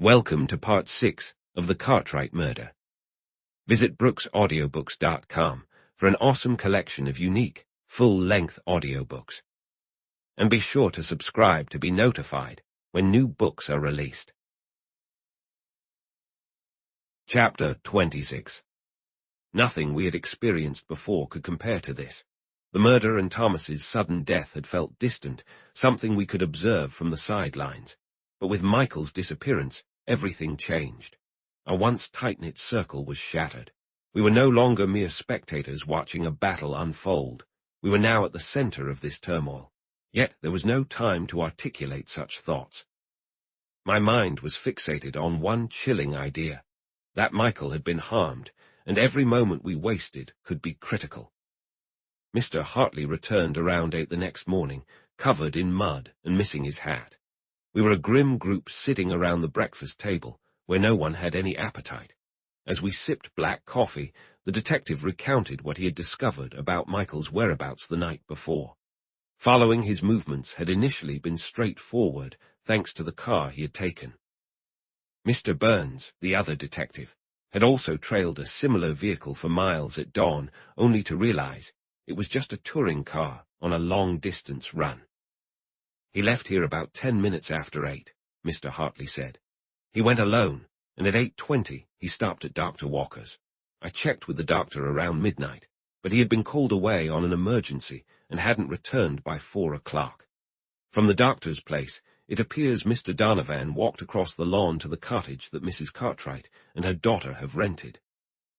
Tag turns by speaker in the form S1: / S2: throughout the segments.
S1: Welcome to Part 6 of the Cartwright Murder. Visit brooksaudiobooks.com for an awesome collection of unique, full-length audiobooks. And be sure to subscribe to be notified when new books are released. Chapter 26. Nothing we had experienced before could compare to this. The murder and Thomas's sudden death had felt distant, something we could observe from the sidelines. But with Michael's disappearance, everything changed. Our once tight-knit circle was shattered. We were no longer mere spectators watching a battle unfold. We were now at the center of this turmoil. Yet there was no time to articulate such thoughts. My mind was fixated on one chilling idea, that Michael had been harmed, and every moment we wasted could be critical. Mr. Hartley returned around 8 the next morning, covered in mud and missing his hat. We were a grim group sitting around the breakfast table, where no one had any appetite. As we sipped black coffee, the detective recounted what he had discovered about Michael's whereabouts the night before. Following his movements had initially been straightforward, thanks to the car he had taken. Mr. Burns, the other detective, had also trailed a similar vehicle for miles at dawn, only to realize it was just a touring car on a long-distance run. "He left here about 10 minutes after 8, Mr. Hartley said. He went alone, and at 8:20 he stopped at Dr. Walker's. I checked with the doctor around midnight, but he had been called away on an emergency and hadn't returned by 4 o'clock. From the doctor's place, it appears Mr. Donovan walked across the lawn to the cottage that Mrs. Cartwright and her daughter have rented.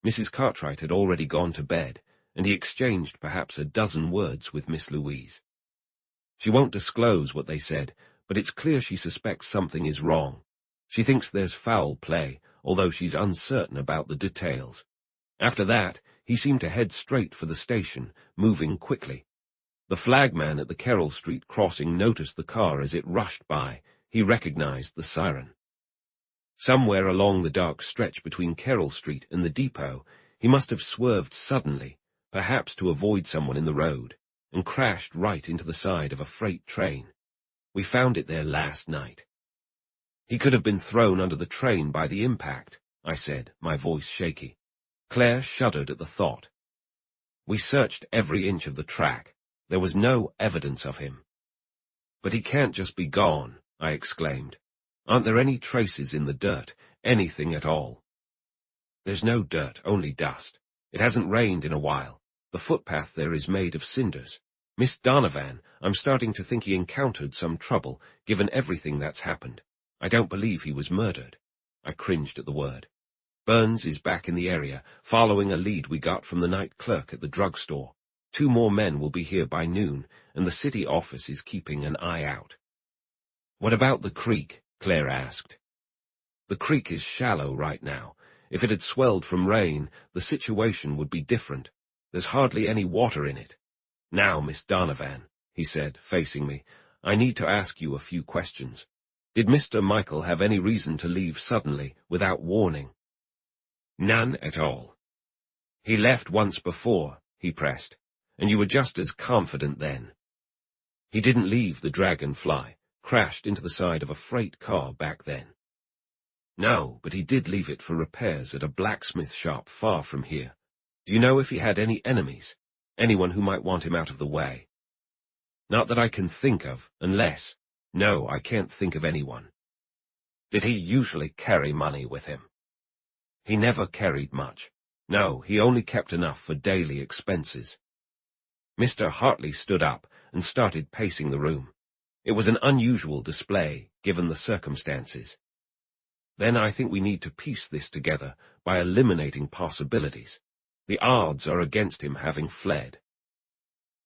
S1: Mrs. Cartwright had already gone to bed, and he exchanged perhaps a dozen words with Miss Louise. She won't disclose what they said, but it's clear she suspects something is wrong. She thinks there's foul play, although she's uncertain about the details. After that, he seemed to head straight for the station, moving quickly. The flagman at the Carroll Street crossing noticed the car as it rushed by. He recognized the siren. Somewhere along the dark stretch between Carroll Street and the depot, he must have swerved suddenly, perhaps to avoid someone in the road, and crashed right into the side of a freight train. We found it there last night. He could have been thrown under the train by the impact, I said, my voice shaky. Claire shuddered at the thought. We searched every inch of the track. There was no evidence of him. But he can't just be gone, I exclaimed. Aren't there any traces in the dirt, anything at all? There's no dirt, only dust. It hasn't rained in a while. The footpath there is made of cinders. Miss Donovan, I'm starting to think he encountered some trouble, given everything that's happened. I don't believe he was murdered. I cringed at the word. Burns is back in the area, following a lead we got from the night clerk at the drugstore. 2 more men will be here by noon, and the city office is keeping an eye out. What about the creek? Claire asked. The creek is shallow right now. If it had swelled from rain, the situation would be different. There's hardly any water in it. Now, Miss Donovan, he said, facing me, I need to ask you a few questions. Did Mr. Michael have any reason to leave suddenly, without warning? None at all. He left once before, he pressed, and you were just as confident then. He didn't leave the Dragonfly, crashed into the side of a freight car back then. No, but he did leave it for repairs at a blacksmith shop far from here. Do you know if he had any enemies? Anyone who might want him out of the way? Not that I can think of, unless... No, I can't think of anyone. Did he usually carry money with him? He never carried much. No, he only kept enough for daily expenses. Mr. Hartley stood up and started pacing the room. It was an unusual display, given the circumstances. Then I think we need to piece this together by eliminating possibilities. The odds are against him having fled.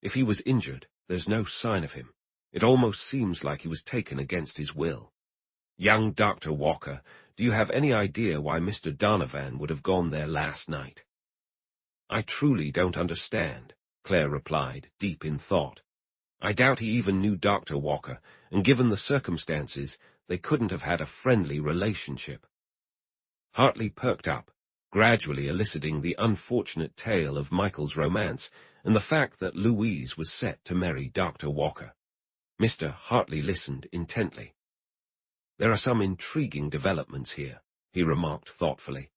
S1: If he was injured, there's no sign of him. It almost seems like he was taken against his will. Young Dr. Walker, do you have any idea why Mr. Donovan would have gone there last night? I truly don't understand, Claire replied, deep in thought. I doubt he even knew Dr. Walker, and given the circumstances, they couldn't have had a friendly relationship. Hartley perked up, gradually eliciting the unfortunate tale of Michael's romance and the fact that Louise was set to marry Dr. Walker. Mr. Hartley listened intently. There are some intriguing developments here, he remarked thoughtfully.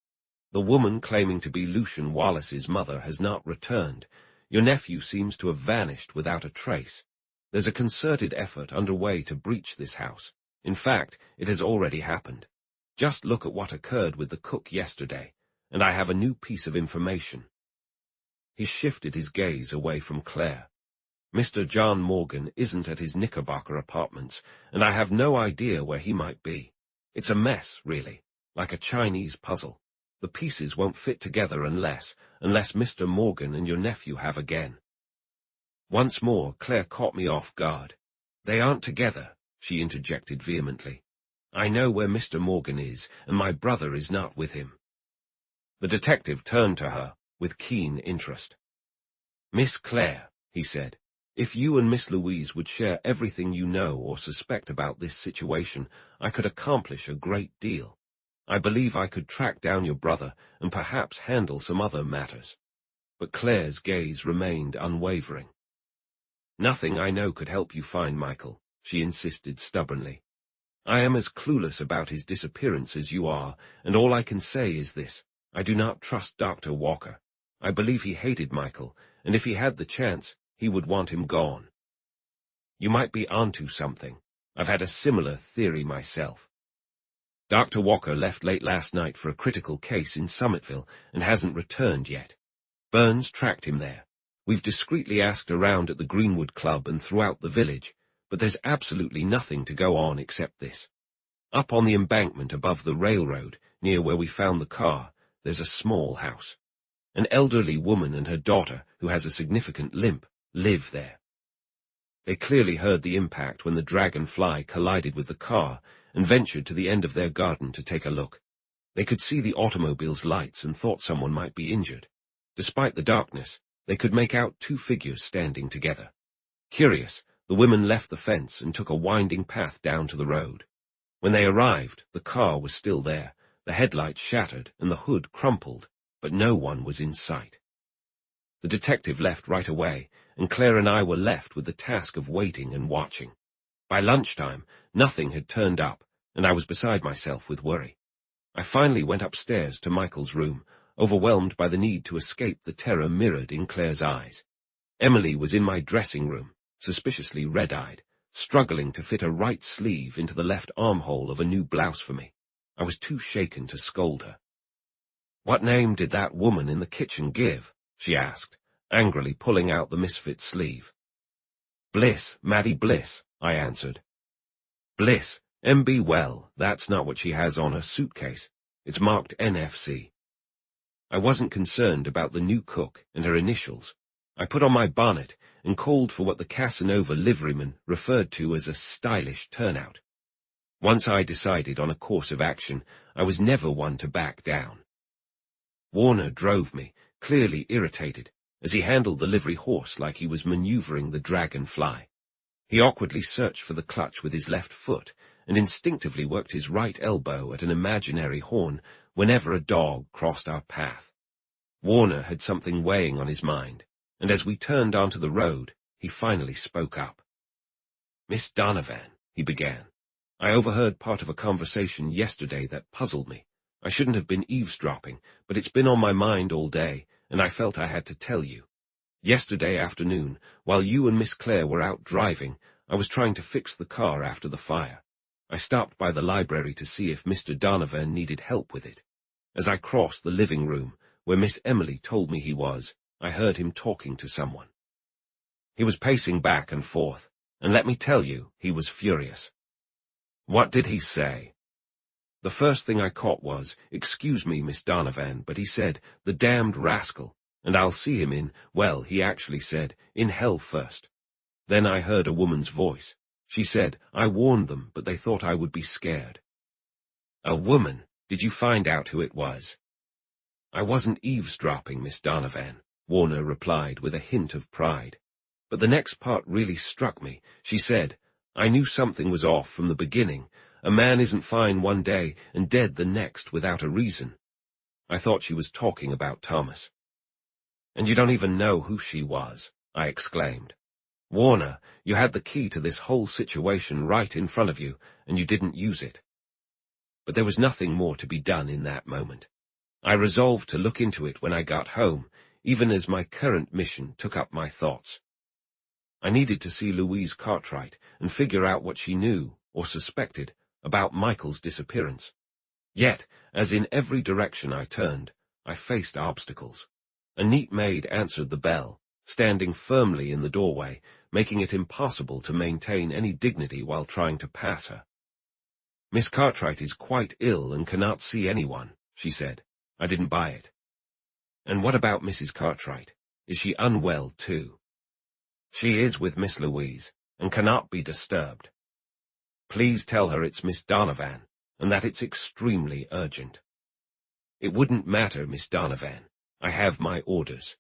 S1: The woman claiming to be Lucian Wallace's mother has not returned. Your nephew seems to have vanished without a trace. There's a concerted effort underway to breach this house. In fact, it has already happened. Just look at what occurred with the cook yesterday, and I have a new piece of information. He shifted his gaze away from Claire. Mr. John Morgan isn't at his Knickerbocker apartments, and I have no idea where he might be. It's a mess, really, like a Chinese puzzle. The pieces won't fit together unless Mr. Morgan and your nephew have again. Once more, Claire caught me off guard. They aren't together, she interjected vehemently. I know where Mr. Morgan is, and my brother is not with him. The detective turned to her with keen interest. Miss Claire, he said, if you and Miss Louise would share everything you know or suspect about this situation, I could accomplish a great deal. I believe I could track down your brother and perhaps handle some other matters. But Claire's gaze remained unwavering. Nothing I know could help you find Michael, she insisted stubbornly. I am as clueless about his disappearance as you are, and all I can say is this. I do not trust Dr. Walker. I believe he hated Michael, and if he had the chance, he would want him gone. You might be onto something. I've had a similar theory myself. Dr. Walker left late last night for a critical case in Summitville and hasn't returned yet. Burns tracked him there. We've discreetly asked around at the Greenwood Club and throughout the village, but there's absolutely nothing to go on except this. Up on the embankment above the railroad, near where we found the car, there's a small house. An elderly woman and her daughter, who has a significant limp, live there. They clearly heard the impact when the dragonfly collided with the car and ventured to the end of their garden to take a look. They could see the automobile's lights and thought someone might be injured. Despite the darkness, they could make out two figures standing together. Curious, the women left the fence and took a winding path down to the road. When they arrived, the car was still there, the headlights shattered and the hood crumpled, but no one was in sight. The detective left right away, and Claire and I were left with the task of waiting and watching. By lunchtime, nothing had turned up, and I was beside myself with worry. I finally went upstairs to Michael's room, overwhelmed by the need to escape the terror mirrored in Claire's eyes. Emily was in my dressing room, suspiciously red-eyed, struggling to fit a right sleeve into the left armhole of a new blouse for me. I was too shaken to scold her. "What name did that woman in the kitchen give?" she asked, angrily pulling out the misfit sleeve. "Bliss, Maddie Bliss," I answered. "Bliss, M.B. Well, that's not what she has on her suitcase. It's marked NFC. I wasn't concerned about the new cook and her initials. I put on my bonnet and called for what the Casanova liveryman referred to as a stylish turnout. Once I decided on a course of action, I was never one to back down. Warner drove me, clearly irritated, as he handled the livery horse like he was maneuvering the dragonfly. He awkwardly searched for the clutch with his left foot and instinctively worked his right elbow at an imaginary horn whenever a dog crossed our path. Warner had something weighing on his mind, and as we turned onto the road, he finally spoke up. "Miss Donovan," he began, "I overheard part of a conversation yesterday that puzzled me. I shouldn't have been eavesdropping, but it's been on my mind all day, and I felt I had to tell you. Yesterday afternoon, while you and Miss Claire were out driving, I was trying to fix the car after the fire. I stopped by the library to see if Mr. Donovan needed help with it. As I crossed the living room, where Miss Emily told me he was, I heard him talking to someone. He was pacing back and forth, and let me tell you, he was furious." "What did he say?" "The first thing I caught was, 'Excuse me, Miss Donovan,' but he said, 'The damned rascal,' and I'll see him in, well, he actually said, 'in hell first.' Then I heard a woman's voice. She said, 'I warned them, but they thought I would be scared.'" "A woman? Did you find out who it was?" "I wasn't eavesdropping, Miss Donovan," Warner replied with a hint of pride. "But the next part really struck me. She said, 'I knew something was off from the beginning. A man isn't fine one day and dead the next without a reason.' I thought she was talking about Thomas." "And you don't even know who she was," I exclaimed. "Warner, you had the key to this whole situation right in front of you, and you didn't use it. but there was nothing more to be done in that moment. I resolved to look into it when I got home, even as my current mission took up my thoughts. I needed to see Louise Cartwright and figure out what she knew, or suspected, about Michael's disappearance. Yet, as in every direction I turned, I faced obstacles. A neat maid answered the bell, standing firmly in the doorway, making it impossible to maintain any dignity while trying to pass her. "Miss Cartwright is quite ill and cannot see anyone," she said. I didn't buy it. "And what about Mrs. Cartwright? Is she unwell too?" "She is with Miss Louise, and cannot be disturbed. Please tell her it's Miss Donovan, and that it's extremely urgent." "It wouldn't matter, Miss Donovan. I have my orders."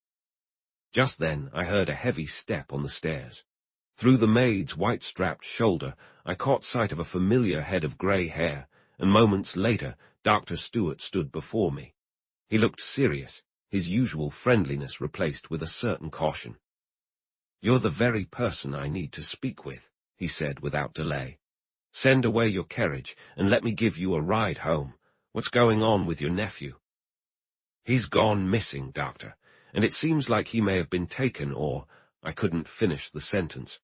S1: Just then I heard a heavy step on the stairs. Through the maid's white-strapped shoulder, I caught sight of a familiar head of grey hair, and moments later Dr. Stewart stood before me. He looked serious, his usual friendliness replaced with a certain caution. "You're the very person I need to speak with," he said without delay. "Send away your carriage, and let me give you a ride home. What's going on with your nephew?" "He's gone missing, Doctor, and it seems like he may have been taken or—" I couldn't finish the sentence.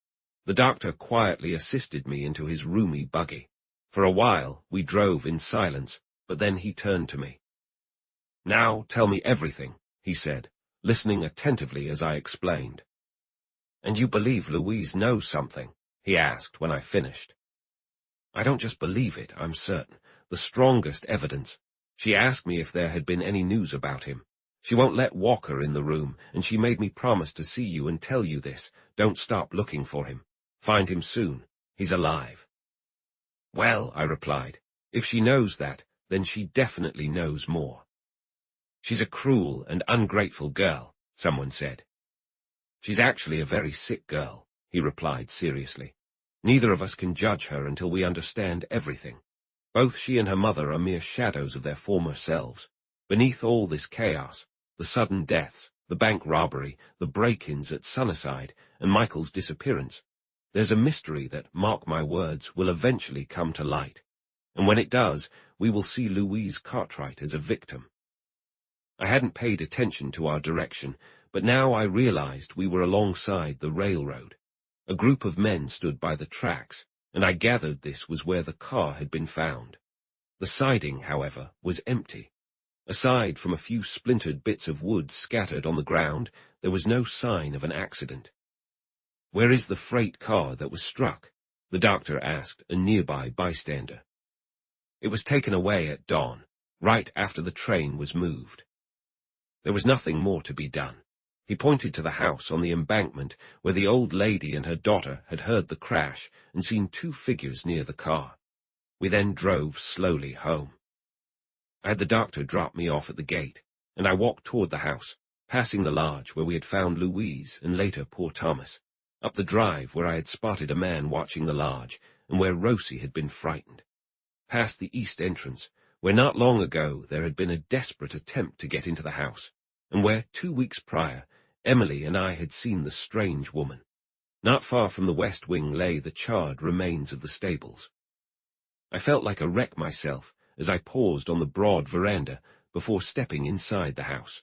S1: The doctor quietly assisted me into his roomy buggy. For a while we drove in silence, but then he turned to me. "Now tell me everything," he said, listening attentively as I explained. "And you believe Louise knows something?" he asked when I finished. "I don't just believe it, I'm certain. The strongest evidence. She asked me if there had been any news about him. She won't let Walker in the room, and she made me promise to see you and tell you this. Don't stop looking for him. Find him soon. He's alive." "Well," I replied, "if she knows that, then she definitely knows more." "She's a cruel and ungrateful girl," someone said. "She's actually a very sick girl," he replied seriously. "Neither of us can judge her until we understand everything. Both she and her mother are mere shadows of their former selves. Beneath all this chaos, the sudden deaths, the bank robbery, the break-ins at Sunnyside, and Michael's disappearance, there's a mystery that, mark my words, will eventually come to light. And when it does, we will see Louise Cartwright as a victim." I hadn't paid attention to our direction, but now I realized we were alongside the railroad. A group of men stood by the tracks, and I gathered this was where the car had been found. The siding, however, was empty. Aside from a few splintered bits of wood scattered on the ground, there was no sign of an accident. "Where is the freight car that was struck?" the doctor asked a nearby bystander. "It was taken away at dawn, right after the train was moved." There was nothing more to be done. He pointed to the house on the embankment where the old lady and her daughter had heard the crash and seen two figures near the car. We then drove slowly home. I had the doctor drop me off at the gate, and I walked toward the house, passing the lodge where we had found Louise and later poor Thomas, up the drive where I had spotted a man watching the lodge and where Rosie had been frightened, past the east entrance, where not long ago there had been a desperate attempt to get into the house, and where 2 weeks prior Emily and I had seen the strange woman. Not far from the west wing lay the charred remains of the stables. I felt like a wreck myself as I paused on the broad veranda before stepping inside the house.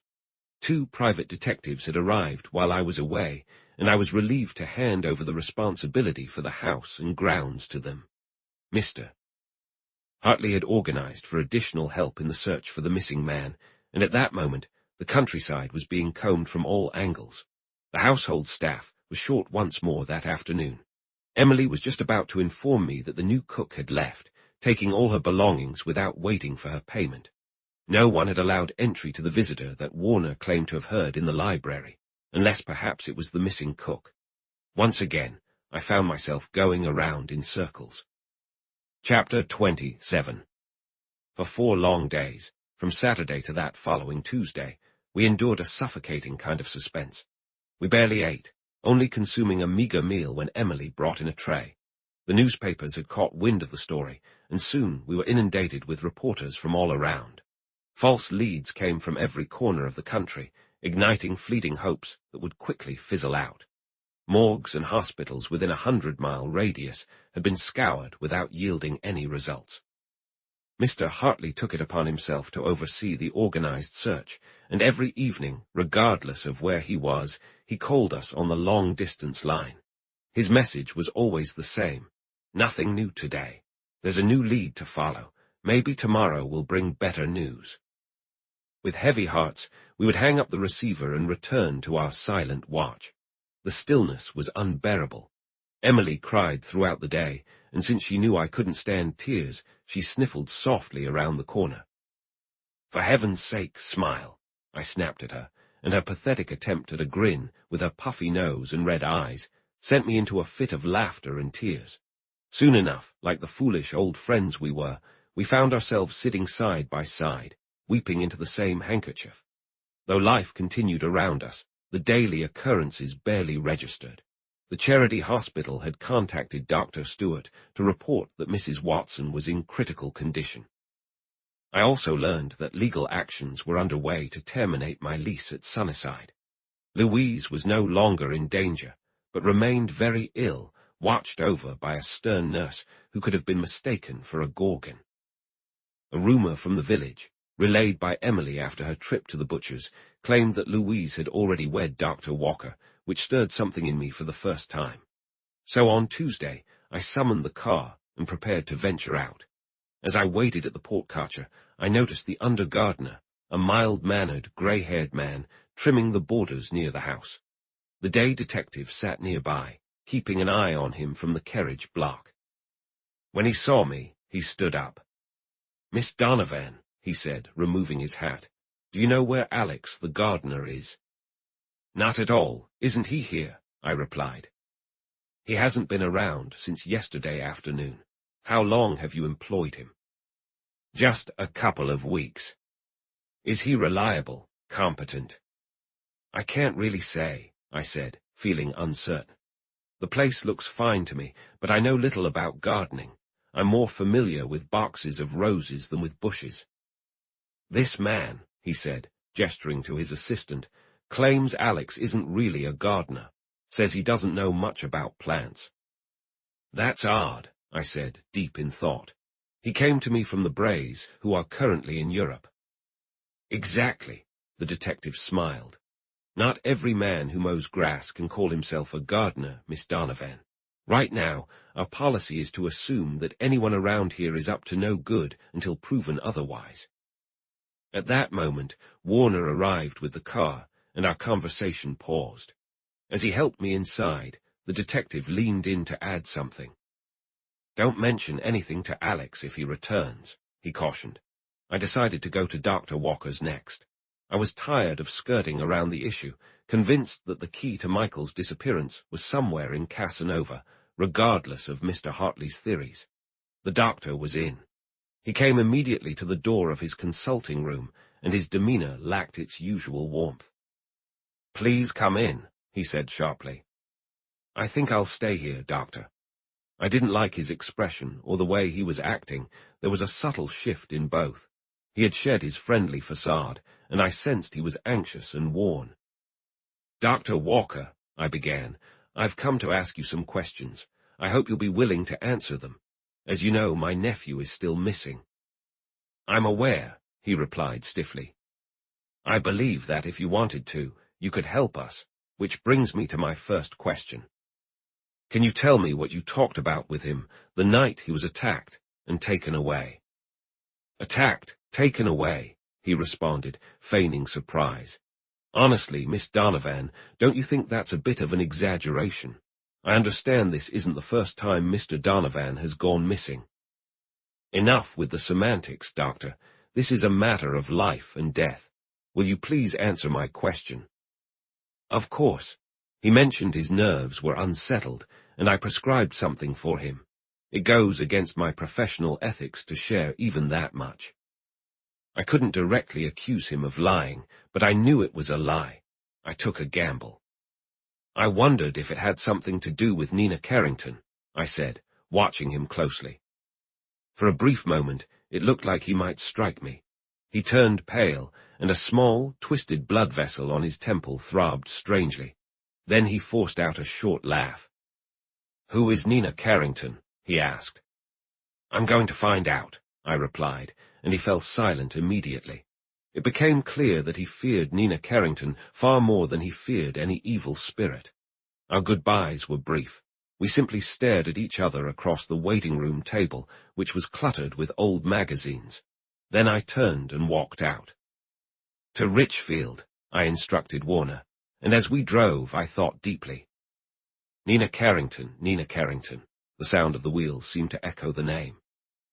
S1: 2 private detectives had arrived while I was away, and I was relieved to hand over the responsibility for the house and grounds to them. Mr. Hartley had organized for additional help in the search for the missing man, and at that moment the countryside was being combed from all angles. The household staff was short once more that afternoon. Emily was just about to inform me that the new cook had left, taking all her belongings without waiting for her payment. No one had allowed entry to the visitor that Warner claimed to have heard in the library, unless perhaps it was the missing cook. Once again, I found myself going around in circles. Chapter 27. For 4 long days, from Saturday to that following Tuesday, we endured a suffocating kind of suspense. We barely ate, only consuming a meager meal when Emily brought in a tray. The newspapers had caught wind of the story, and soon we were inundated with reporters from all around. False leads came from every corner of the country, igniting fleeting hopes that would quickly fizzle out. Morgues and hospitals within a 100-mile radius had been scoured without yielding any results. Mr. Hartley took it upon himself to oversee the organized search, and every evening, regardless of where he was, he called us on the long-distance line. His message was always the same. Nothing new today. There's a new lead to follow. Maybe tomorrow will bring better news. With heavy hearts, we would hang up the receiver and return to our silent watch. The stillness was unbearable. Emily cried throughout the day, and since she knew I couldn't stand tears, she sniffled softly around the corner. "For heaven's sake, smile," I snapped at her, and her pathetic attempt at a grin, with her puffy nose and red eyes, sent me into a fit of laughter and tears. Soon enough, like the foolish old friends we were, we found ourselves sitting side by side, weeping into the same handkerchief. Though life continued around us, the daily occurrences barely registered. The charity hospital had contacted Dr. Stewart to report that Mrs. Watson was in critical condition. I also learned that legal actions were underway to terminate my lease at Sunnyside. Louise was no longer in danger, but remained very ill, watched over by a stern nurse who could have been mistaken for a Gorgon. A rumor from the village, relayed by Emily after her trip to the butcher's, claimed that Louise had already wed Dr. Walker, which stirred something in me for the first time. So on Tuesday, I summoned the car and prepared to venture out. As I waited at the portcotcher, I noticed the under-gardener, a mild-mannered, grey-haired man, trimming the borders near the house. The day detective sat nearby, keeping an eye on him from the carriage block. When he saw me, he stood up. "Miss Donovan," he said, removing his hat, "do you know where Alex, the gardener, is?" "Not at all. Isn't he here?" I replied. "He hasn't been around since yesterday afternoon. How long have you employed him?" "Just a couple of weeks." "Is he reliable, competent?" "I can't really say," I said, feeling uncertain. "The place looks fine to me, but I know little about gardening. I'm more familiar with boxes of roses than with bushes." "This man," he said, gesturing to his assistant, "claims Alex isn't really a gardener, says he doesn't know much about plants." "That's odd," I said, deep in thought. "He came to me from the Brays, who are currently in Europe." "Exactly," the detective smiled. "Not every man who mows grass can call himself a gardener, Miss Donovan. Right now, our policy is to assume that anyone around here is up to no good until proven otherwise." At that moment, Warner arrived with the car, and our conversation paused. As he helped me inside, the detective leaned in to add something. "Don't mention anything to Alex if he returns," he cautioned. I decided to go to Dr. Walker's next. I was tired of skirting around the issue, convinced that the key to Michael's disappearance was somewhere in Casanova, regardless of Mr. Hartley's theories. The doctor was in. He came immediately to the door of his consulting room, and his demeanor lacked its usual warmth. "Please come in," he said sharply. "I think I'll stay here, Doctor." I didn't like his expression or the way he was acting. There was a subtle shift in both. He had shed his friendly facade, and I sensed he was anxious and worn. "Dr. Walker," I began, "I've come to ask you some questions. I hope you'll be willing to answer them. As you know, my nephew is still missing." "I'm aware," he replied stiffly. "I believe that if you wanted to, you could help us, which brings me to my first question. Can you tell me what you talked about with him the night he was attacked and taken away?" "Attacked, taken away," he responded, feigning surprise. "Honestly, Miss Donovan, don't you think that's a bit of an exaggeration? I understand this isn't the first time Mr. Donovan has gone missing." "Enough with the semantics, Doctor. This is a matter of life and death. Will you please answer my question?" "Of course. He mentioned his nerves were unsettled, and I prescribed something for him. It goes against my professional ethics to share even that much." I couldn't directly accuse him of lying, but I knew it was a lie. I took a gamble. "I wondered if it had something to do with Nina Carrington," I said, watching him closely. For a brief moment, it looked like he might strike me. He turned pale, and a small, twisted blood vessel on his temple throbbed strangely. Then he forced out a short laugh. "Who is Nina Carrington?" he asked. "I'm going to find out," I replied, and he fell silent immediately. It became clear that he feared Nina Carrington far more than he feared any evil spirit. Our goodbyes were brief. We simply stared at each other across the waiting-room table, which was cluttered with old magazines. Then I turned and walked out. "To Richfield," I instructed Warner, and as we drove I thought deeply. Nina Carrington, Nina Carrington. The sound of the wheels seemed to echo the name.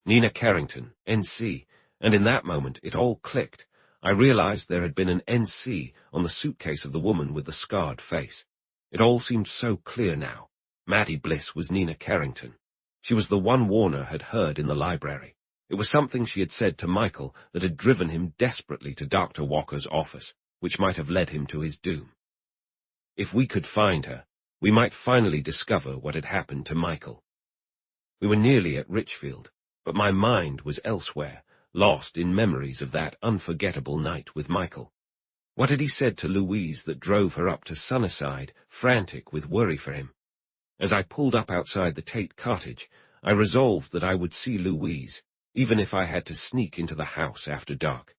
S1: Nina Carrington, N.C., and in that moment it all clicked. I realized there had been an N.C. on the suitcase of the woman with the scarred face. It all seemed so clear now. Mattie Bliss was Nina Carrington. She was the one Warner had heard in the library. It was something she had said to Michael that had driven him desperately to Dr. Walker's office, which might have led him to his doom. If we could find her, we might finally discover what had happened to Michael. We were nearly at Richfield, but my mind was elsewhere, lost in memories of that unforgettable night with Michael. What had he said to Louise that drove her up to Sunnyside, frantic with worry for him? As I pulled up outside the Tate cottage, I resolved that I would see Louise, even if I had to sneak into the house after dark.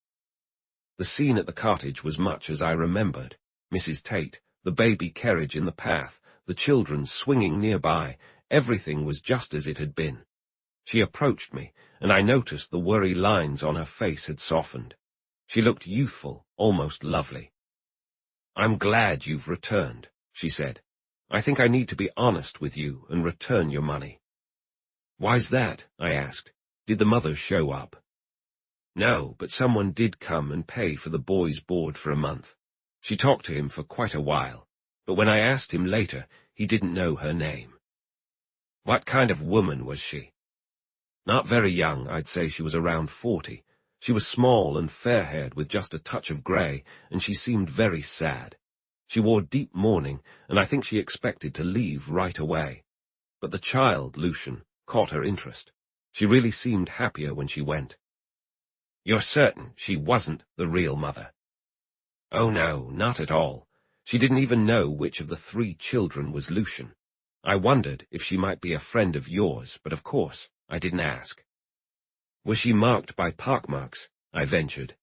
S1: The scene at the cottage was much as I remembered. Mrs. Tate, the baby carriage in the path, the children swinging nearby, everything was just as it had been. She approached me, and I noticed the worry lines on her face had softened. She looked youthful, almost lovely. "I'm glad you've returned," she said. "I think I need to be honest with you and return your money." "Why's that?" I asked. "Did the mother show up?" "No, but someone did come and pay for the boy's board for a month. She talked to him for quite a while, but when I asked him later, he didn't know her name." "What kind of woman was she?" "Not very young. I'd say she was around 40. She was small and fair-haired with just a touch of grey, and she seemed very sad. She wore deep mourning, and I think she expected to leave right away. But the child, Lucian, caught her interest. She really seemed happier when she went." "You're certain she wasn't the real mother?" "Oh no, not at all. She didn't even know which of the 3 children was Lucian. I wondered if she might be a friend of yours, but of course I didn't ask." "Was she marked by pockmarks?" I ventured.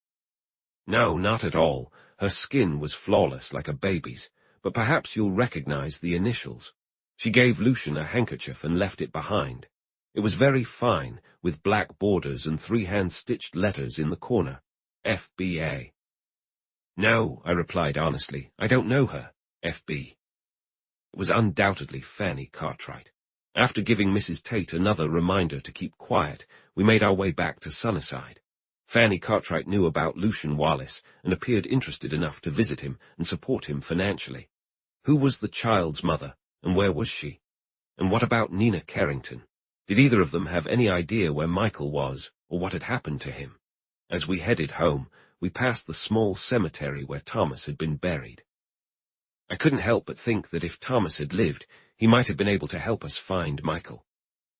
S1: "No, not at all. Her skin was flawless like a baby's, but perhaps you'll recognize the initials. She gave Lucian a handkerchief and left it behind. It was very fine, with black borders and 3 hand-stitched letters in the corner. F.B.A. "No," I replied honestly, "I don't know her. F.B." It was undoubtedly Fanny Cartwright. After giving Mrs. Tate another reminder to keep quiet, we made our way back to Sunnyside. Fanny Cartwright knew about Lucian Wallace and appeared interested enough to visit him and support him financially. Who was the child's mother, and where was she? And what about Nina Carrington? Did either of them have any idea where Michael was, or what had happened to him? As we headed home, we passed the small cemetery where Thomas had been buried. I couldn't help but think that if Thomas had lived, he might have been able to help us find Michael.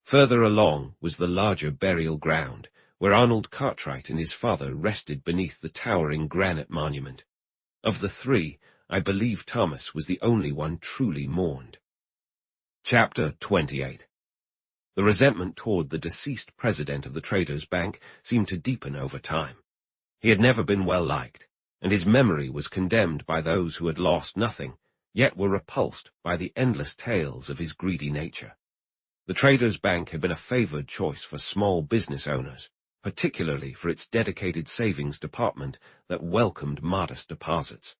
S1: Further along was the larger burial ground, where Arnold Cartwright and his father rested beneath the towering granite monument. Of the 3, I believe Thomas was the only one truly mourned. Chapter 28. The resentment toward the deceased president of the Traders' Bank seemed to deepen over time. He had never been well liked, and his memory was condemned by those who had lost nothing, yet were repulsed by the endless tales of his greedy nature. The Traders' Bank had been a favored choice for small business owners, particularly for its dedicated savings department that welcomed modest deposits.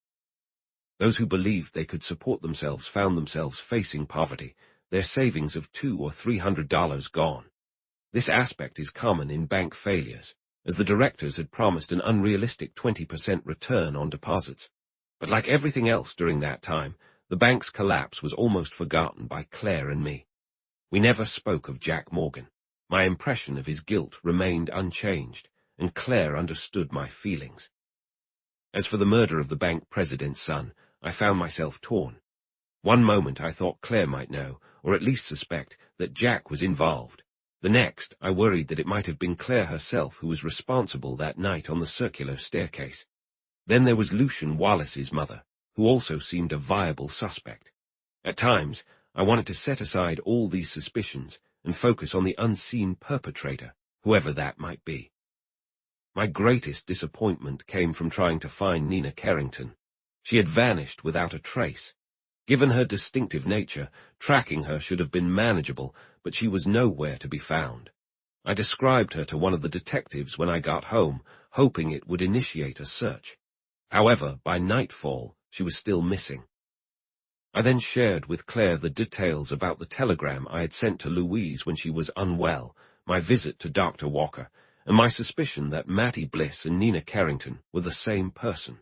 S1: Those who believed they could support themselves found themselves facing poverty, their savings of $200 or $300 gone. This aspect is common in bank failures, as the directors had promised an unrealistic 20% return on deposits. But like everything else during that time, the bank's collapse was almost forgotten by Claire and me. We never spoke of Jack Morgan. My impression of his guilt remained unchanged, and Claire understood my feelings. As for the murder of the bank president's son, I found myself torn. One moment I thought Claire might know, or at least suspect, that Jack was involved. The next, I worried that it might have been Claire herself who was responsible that night on the circular staircase. Then there was Lucian Wallace's mother, who also seemed a viable suspect. At times, I wanted to set aside all these suspicions and focus on the unseen perpetrator, whoever that might be. My greatest disappointment came from trying to find Nina Carrington. She had vanished without a trace. Given her distinctive nature, tracking her should have been manageable, but she was nowhere to be found. I described her to one of the detectives when I got home, hoping it would initiate a search. However, by nightfall, she was still missing. I then shared with Claire the details about the telegram I had sent to Louise when she was unwell, my visit to Dr. Walker, and my suspicion that Mattie Bliss and Nina Carrington were the same person.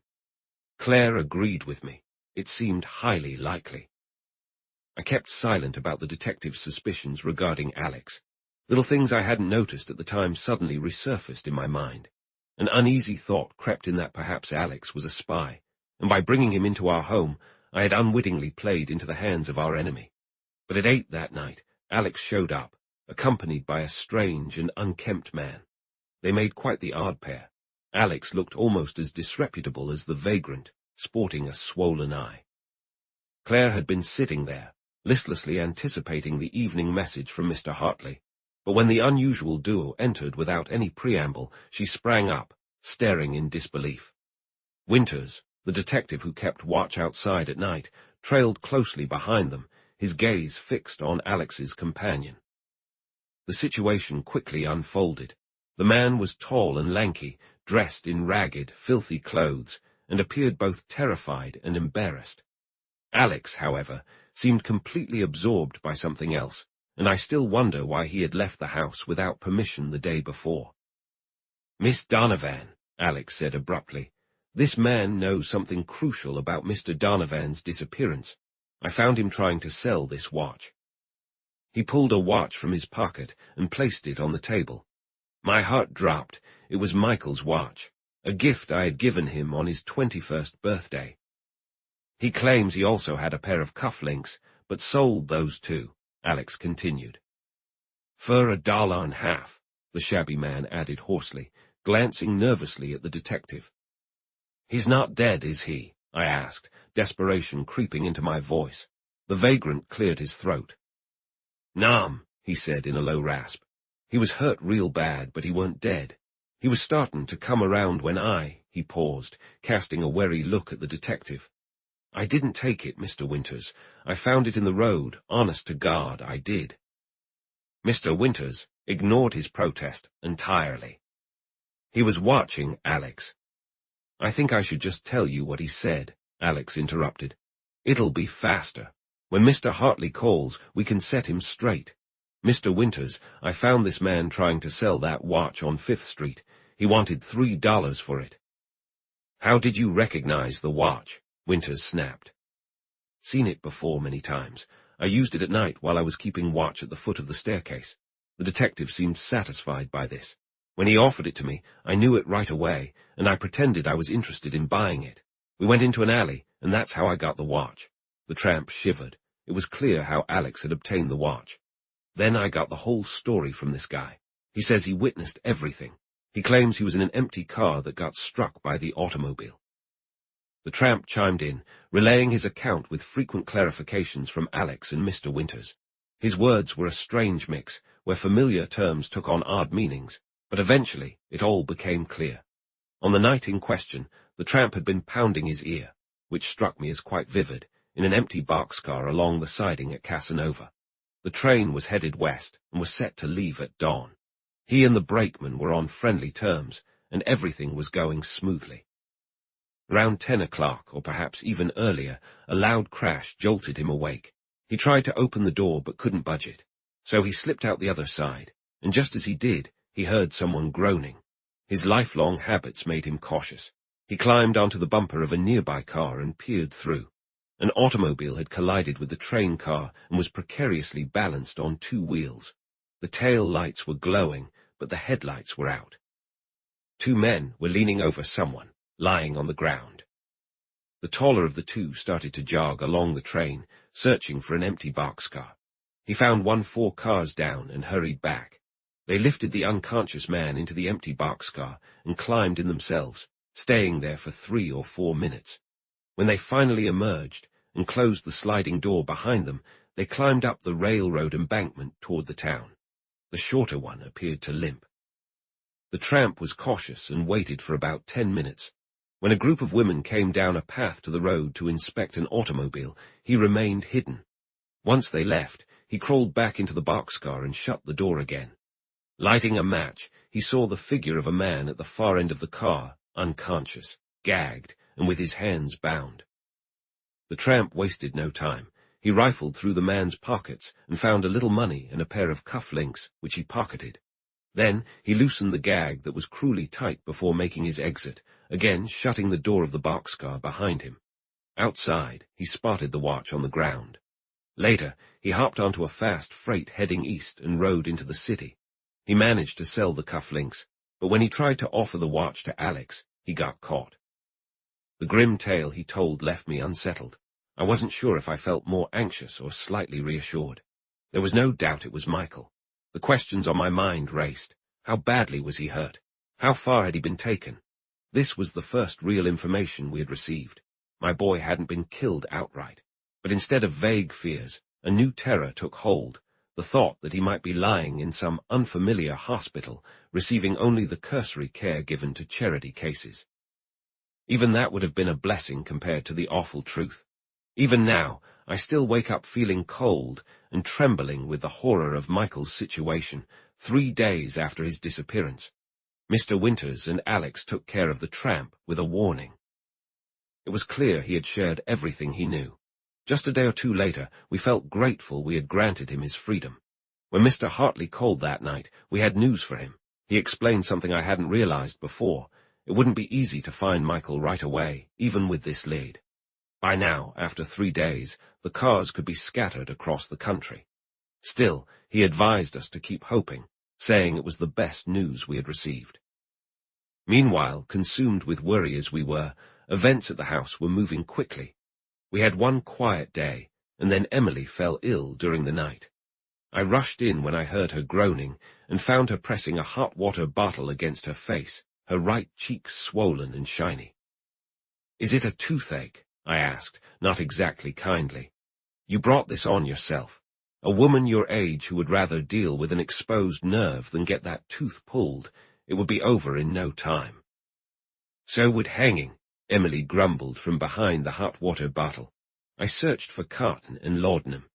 S1: Claire agreed with me. It seemed highly likely. I kept silent about the detective's suspicions regarding Alex. Little things I hadn't noticed at the time suddenly resurfaced in my mind. An uneasy thought crept in that perhaps Alex was a spy, and by bringing him into our home, I had unwittingly played into the hands of our enemy. But at 8 that night, Alex showed up, accompanied by a strange and unkempt man. They made quite the odd pair. Alex looked almost as disreputable as the vagrant, sporting a swollen eye. Claire had been sitting there, listlessly anticipating the evening message from Mr. Hartley, but when the unusual duo entered without any preamble, she sprang up, staring in disbelief. Winters, the detective who kept watch outside at night, trailed closely behind them, his gaze fixed on Alex's companion. The situation quickly unfolded. The man was tall and lanky, dressed in ragged, filthy clothes, and appeared both terrified and embarrassed. Alex, however, seemed completely absorbed by something else, and I still wonder why he had left the house without permission the day before. "Miss Donovan," Alex said abruptly, "this man knows something crucial about Mr. Donovan's disappearance. I found him trying to sell this watch." He pulled a watch from his pocket and placed it on the table. My heart dropped. It was Michael's watch, a gift I had given him on his 21st birthday. "He claims he also had a pair of cufflinks, but sold those too," Alex continued. "For $1.50, the shabby man added hoarsely, glancing nervously at the detective. "He's not dead, is he?" I asked, desperation creeping into my voice. The vagrant cleared his throat. "Nom," he said in a low rasp. "He was hurt real bad, but he weren't dead. He was starting to come around when he paused, casting a wary look at the detective. "I didn't take it, Mr. Winters. I found it in the road, honest to God, I did." Mr. Winters ignored his protest entirely. "He was watching, Alex." "I think I should just tell you what he said," Alex interrupted. "It'll be faster. When Mr. Hartley calls, we can set him straight. Mr. Winters, I found this man trying to sell that watch on 5th Street. He wanted $3 for it." "How did you recognize the watch?" Winters snapped. "Seen it before many times. I used it at night while I was keeping watch at the foot of the staircase." The detective seemed satisfied by this. "When he offered it to me, I knew it right away, and I pretended I was interested in buying it. We went into an alley, and that's how I got the watch." The tramp shivered. It was clear how Alex had obtained the watch. "Then I got the whole story from this guy. He says he witnessed everything. He claims he was in an empty car that got struck by the automobile." The tramp chimed in, relaying his account with frequent clarifications from Alex and Mr. Winters. His words were a strange mix, where familiar terms took on odd meanings, but eventually it all became clear. On the night in question, the tramp had been pounding his ear, which struck me as quite vivid, in an empty boxcar along the siding at Casanova. The train was headed west and was set to leave at dawn. He and the brakeman were on friendly terms, and everything was going smoothly. Round 10 o'clock, or perhaps even earlier, a loud crash jolted him awake. He tried to open the door but couldn't budge it, so he slipped out the other side, and just as he did, he heard someone groaning. His lifelong habits made him cautious. He climbed onto the bumper of a nearby car and peered through. An automobile had collided with the train car and was precariously balanced on 2 wheels. The tail lights were glowing, but the headlights were out. 2 men were leaning over someone, lying on the ground. The taller of the 2 started to jog along the train, searching for an empty boxcar. He found one 4 cars down and hurried back. They lifted the unconscious man into the empty boxcar and climbed in themselves, staying there for 3 or 4 minutes. When they finally emerged and closed the sliding door behind them, they climbed up the railroad embankment toward the town. The shorter one appeared to limp. The tramp was cautious and waited for about 10 minutes. When a group of women came down a path to the road to inspect an automobile, he remained hidden. Once they left, he crawled back into the boxcar and shut the door again. Lighting a match, he saw the figure of a man at the far end of the car, unconscious, gagged, and with his hands bound. The tramp wasted no time. He rifled through the man's pockets and found a little money and a pair of cuff links, which he pocketed. Then he loosened the gag that was cruelly tight before making his exit, again shutting the door of the boxcar behind him. Outside, he spotted the watch on the ground. Later, he hopped onto a fast freight heading east and rode into the city. He managed to sell the cuff links, but when he tried to offer the watch to Alex, he got caught. The grim tale he told left me unsettled. I wasn't sure if I felt more anxious or slightly reassured. There was no doubt it was Michael. The questions on my mind raced. How badly was he hurt? How far had he been taken? This was the first real information we had received. My boy hadn't been killed outright. But instead of vague fears, a new terror took hold, the thought that he might be lying in some unfamiliar hospital, receiving only the cursory care given to charity cases. Even that would have been a blessing compared to the awful truth. Even now, I still wake up feeling cold and trembling with the horror of Michael's situation 3 days after his disappearance. Mr. Winters and Alex took care of the tramp with a warning. It was clear he had shared everything he knew. Just a day or two later, we felt grateful we had granted him his freedom. When Mr. Hartley called that night, we had news for him. He explained something I hadn't realized before. It wouldn't be easy to find Michael right away, even with this lead. By now, after 3 days, the cars could be scattered across the country. Still, he advised us to keep hoping, saying it was the best news we had received. Meanwhile, consumed with worry as we were, events at the house were moving quickly. We had one quiet day, and then Emily fell ill during the night. I rushed in when I heard her groaning and found her pressing a hot water bottle against her face, her right cheek swollen and shiny. "Is it a toothache?" I asked, not exactly kindly. "You brought this on yourself. A woman your age who would rather deal with an exposed nerve than get that tooth pulled, it would be over in no time." "So would hanging," Emily grumbled from behind the hot water bottle. I searched for cotton and laudanum.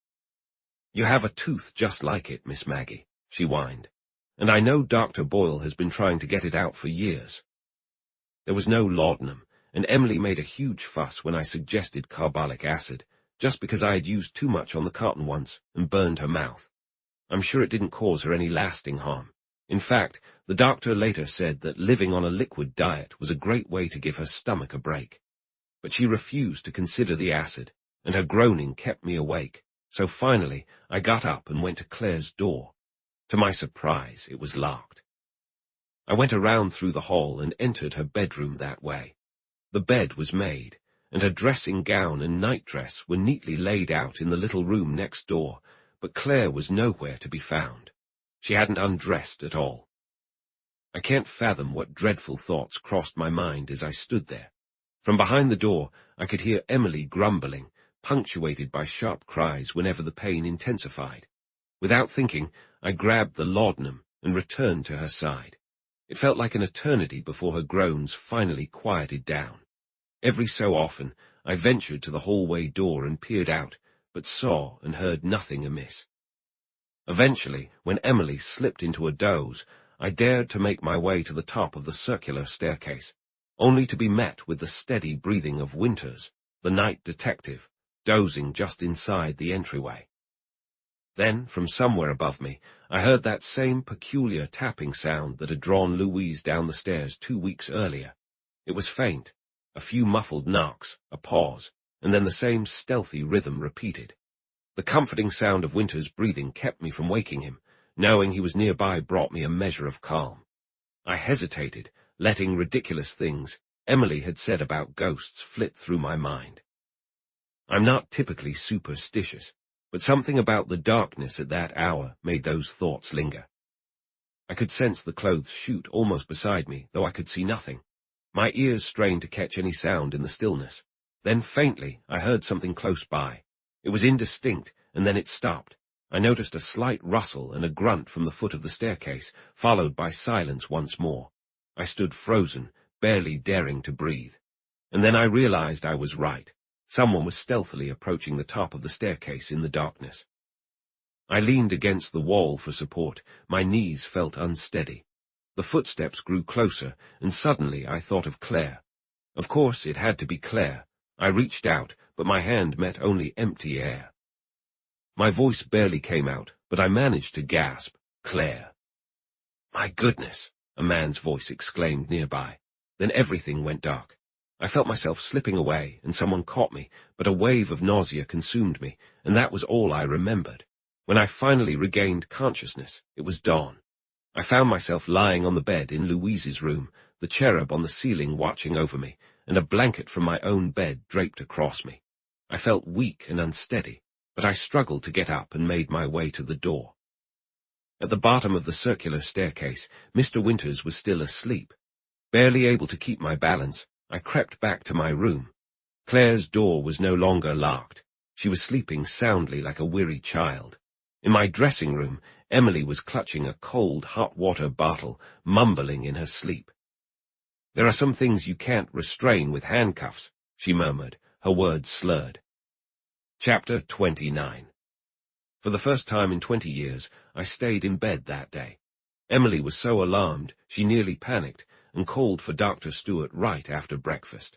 S1: "You have a tooth just like it, Miss Maggie," she whined, "and I know Dr. Boyle has been trying to get it out for years." There was no laudanum, and Emily made a huge fuss when I suggested carbolic acid, just because I had used too much on the cotton once and burned her mouth. I'm sure it didn't cause her any lasting harm. In fact, the doctor later said that living on a liquid diet was a great way to give her stomach a break. But she refused to consider the acid, and her groaning kept me awake, so finally I got up and went to Claire's door. To my surprise, it was locked. I went around through the hall and entered her bedroom that way. The bed was made, and her dressing gown and nightdress were neatly laid out in the little room next door, but Claire was nowhere to be found. She hadn't undressed at all. I can't fathom what dreadful thoughts crossed my mind as I stood there. From behind the door, I could hear Emily grumbling, punctuated by sharp cries whenever the pain intensified. Without thinking, I grabbed the laudanum and returned to her side. It felt like an eternity before her groans finally quieted down. Every so often, I ventured to the hallway door and peered out, but saw and heard nothing amiss. Eventually, when Emily slipped into a doze, I dared to make my way to the top of the circular staircase, only to be met with the steady breathing of Winters, the night detective, dozing just inside the entryway. Then, from somewhere above me, I heard that same peculiar tapping sound that had drawn Louise down the stairs 2 weeks earlier. It was faint, a few muffled knocks, a pause, and then the same stealthy rhythm repeated. The comforting sound of Winter's breathing kept me from waking him. Knowing he was nearby brought me a measure of calm. I hesitated, letting ridiculous things Emily had said about ghosts flit through my mind. I'm not typically superstitious, but something about the darkness at that hour made those thoughts linger. I could sense the clothes chute almost beside me, though I could see nothing. My ears strained to catch any sound in the stillness. Then faintly I heard something close by. It was indistinct, and then it stopped. I noticed a slight rustle and a grunt from the foot of the staircase, followed by silence once more. I stood frozen, barely daring to breathe. And then I realized I was right. Someone was stealthily approaching the top of the staircase in the darkness. I leaned against the wall for support. My knees felt unsteady. The footsteps grew closer, and suddenly I thought of Claire. Of course, it had to be Claire. I reached out, but my hand met only empty air. My voice barely came out, but I managed to gasp, "Claire." "My goodness," a man's voice exclaimed nearby. Then everything went dark. I felt myself slipping away, and someone caught me, but a wave of nausea consumed me, and that was all I remembered. When I finally regained consciousness, it was dawn. I found myself lying on the bed in Louise's room, the cherub on the ceiling watching over me, and a blanket from my own bed draped across me. I felt weak and unsteady, but I struggled to get up and made my way to the door. At the bottom of the circular staircase, Mr. Winters was still asleep. Barely able to keep my balance, I crept back to my room. Claire's door was no longer locked. She was sleeping soundly like a weary child. In my dressing room, Emily was clutching a cold, hot water bottle, mumbling in her sleep. "There are some things you can't restrain with handcuffs," she murmured, her words slurred. Chapter 29. For the first time in 20 years, I stayed in bed that day. Emily was so alarmed, she nearly panicked, and called for Dr. Stewart right after breakfast.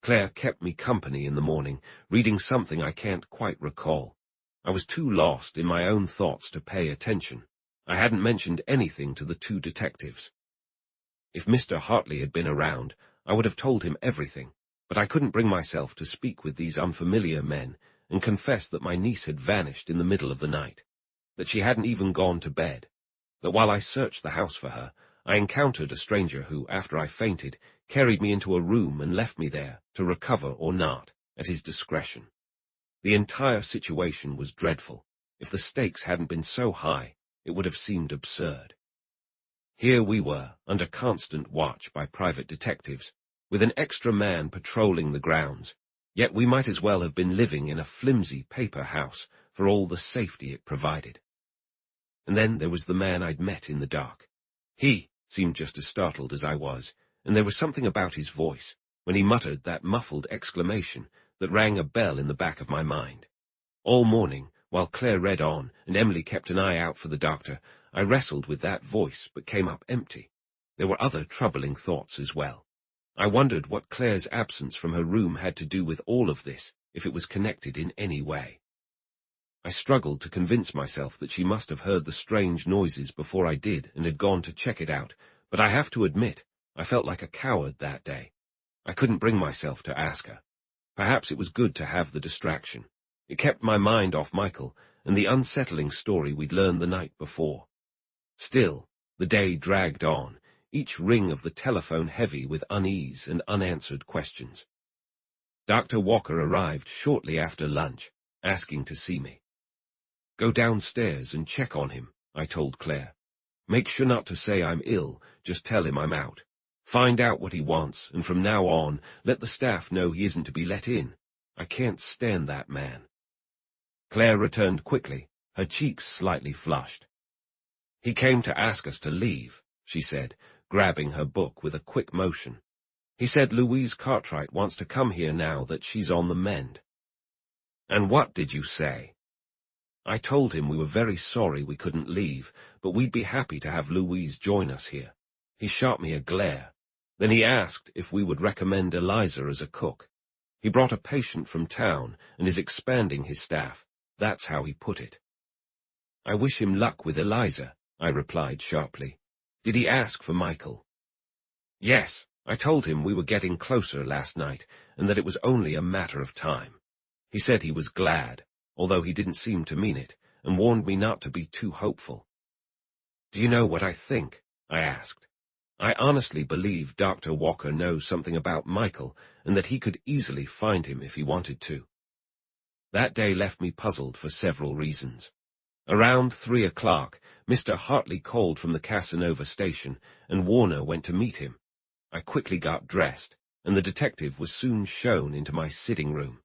S1: Claire kept me company in the morning, reading something I can't quite recall. I was too lost in my own thoughts to pay attention. I hadn't mentioned anything to the two detectives. If Mr. Hartley had been around, I would have told him everything, but I couldn't bring myself to speak with these unfamiliar men and confess that my niece had vanished in the middle of the night, that she hadn't even gone to bed, that while I searched the house for her, I encountered a stranger who, after I fainted, carried me into a room and left me there, to recover or not, at his discretion. The entire situation was dreadful. If the stakes hadn't been so high, it would have seemed absurd. Here we were, under constant watch by private detectives, with an extra man patrolling the grounds, yet we might as well have been living in a flimsy paper house for all the safety it provided. And then there was the man I'd met in the dark. He seemed just as startled as I was, and there was something about his voice, when he muttered that muffled exclamation, that rang a bell in the back of my mind. All morning, while Claire read on and Emily kept an eye out for the doctor, I wrestled with that voice but came up empty. There were other troubling thoughts as well. I wondered what Claire's absence from her room had to do with all of this, if it was connected in any way. I struggled to convince myself that she must have heard the strange noises before I did and had gone to check it out, but I have to admit, I felt like a coward that day. I couldn't bring myself to ask her. Perhaps it was good to have the distraction. It kept my mind off Michael and the unsettling story we'd learned the night before. Still, the day dragged on, each ring of the telephone heavy with unease and unanswered questions. Dr. Walker arrived shortly after lunch, asking to see me. "Go downstairs and check on him," I told Claire. "Make sure not to say I'm ill, just tell him I'm out. Find out what he wants, and from now on, let the staff know he isn't to be let in. I can't stand that man." Claire returned quickly, her cheeks slightly flushed. "He came to ask us to leave," she said, grabbing her book with a quick motion. "He said Louise Cartwright wants to come here now that she's on the mend." "And what did you say?" "I told him we were very sorry we couldn't leave, but we'd be happy to have Louise join us here. He shot me a glare. Then he asked if we would recommend Eliza as a cook. He brought a patient from town and is expanding his staff. That's how he put it." "I wish him luck with Eliza," I replied sharply. "Did he ask for Michael?" "Yes, I told him we were getting closer last night and that it was only a matter of time. He said he was glad, although he didn't seem to mean it, and warned me not to be too hopeful." "Do you know what I think?" I asked. "I honestly believe Dr. Walker knows something about Michael and that he could easily find him if he wanted to." That day left me puzzled for several reasons. Around 3 o'clock, Mr. Hartley called from the Casanova station, and Warner went to meet him. I quickly got dressed, and the detective was soon shown into my sitting room.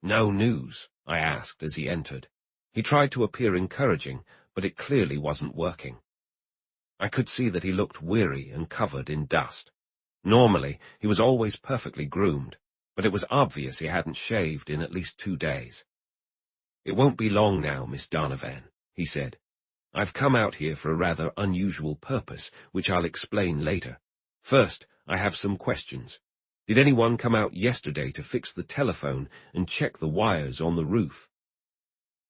S1: "No news?" I asked as he entered. He tried to appear encouraging, but it clearly wasn't working. I could see that he looked weary and covered in dust. Normally, he was always perfectly groomed, but it was obvious he hadn't shaved in at least 2 days. "It won't be long now, Miss Donovan," he said. "I've come out here for a rather unusual purpose, which I'll explain later. First, I have some questions. Did anyone come out yesterday to fix the telephone and check the wires on the roof?"